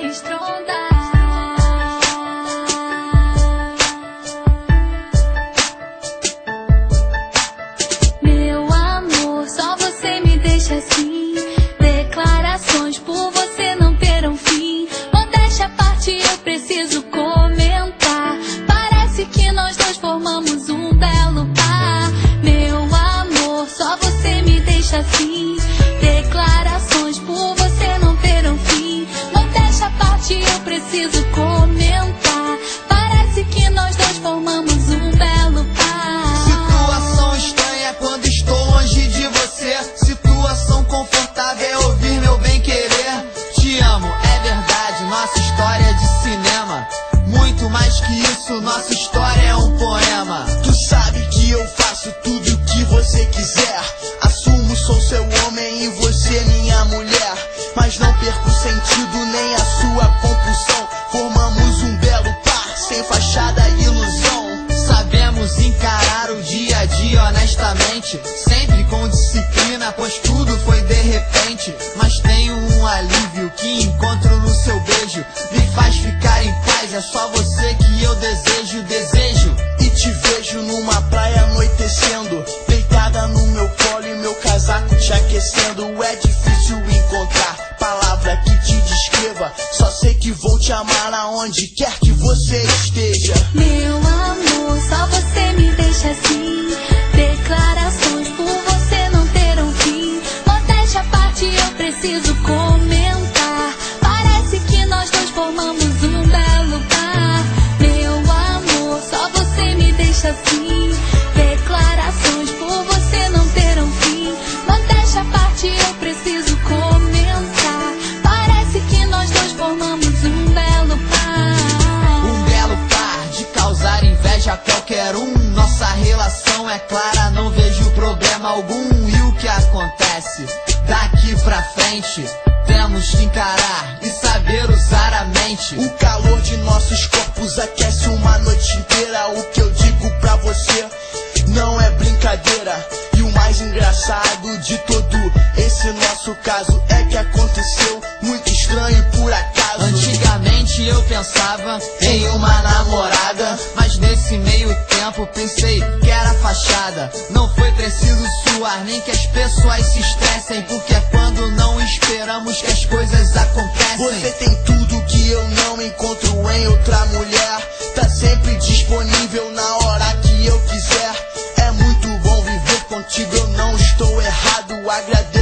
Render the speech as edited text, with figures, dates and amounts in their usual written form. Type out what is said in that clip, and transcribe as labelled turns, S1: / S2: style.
S1: estronda. Meu amor, só você me deixa assim. Declarações por você não terão fim. Modéstia à parte, eu preciso comentar. Parece que nós dois formamos um belo par. Meu amor, só você me deixa assim. Declarações por você não terão fim. Modéstia à parte, eu preciso comentar. Parece que nós dois formamos um belo par.
S2: Situação estranha quando estou longe de você. Situação confortável é ouvir meu bem querer. Te amo, é verdade, nossa história é de cinema. Muito mais que isso, nossa história é um poema.
S3: Tu sabe que eu faço tudo o que você quiser. Assumo, sou seu homem e você minha mulher. Mas não perco o sentido nem a sua compulsão. Formamos um belo par, sem fachada e ilusão.
S2: Sabemos encarar o dia a dia honestamente, sempre com disciplina, pois tudo foi de repente. Mas tenho um alívio que encontro no seu beijo. Me faz ficar em paz, é só você que eu desejo, desejo.
S3: E te vejo numa praia anoitecendo, deitada no meu colo e meu casaco te aquecendo. É difícil encontrar palavra que te descreva. Só sei que vou te amar aonde quer que você esteja.
S1: Meu amor, só você me deixa assim. Declarações por você não terão fim. Modéstia à parte, eu preciso comentar. Parece que nós dois formamos um belo par. Meu amor, só você me deixa assim. Declarações por você não terão fim. Modéstia à parte, eu preciso comentar. Parece que nós dois formamos um belo par.
S2: Um belo par de causar inveja a qualquer um. Nossa relação é clara, não vejo problema algum. E o que acontece daqui pra frente? Temos que encarar e saber usar a mente.
S3: O calor de nossos corpos aquece uma noite inteira. O que eu digo pra você não é brincadeira. E o mais engraçado de todo esse nosso caso é que aconteceu muito estranho por acaso.
S2: Antigamente eu pensava em uma namorada, mas nesse meio tempo pensei que era fachada. Não foi preciso suar, nem que as pessoas se estressem, porque é quando não esperamos que as coisas acontecem.
S3: Você tem tudo que eu não encontro em outra mulher. Tá sempre disponível na hora que eu quiser. É muito bom viver contigo, eu não estou errado. Agradeço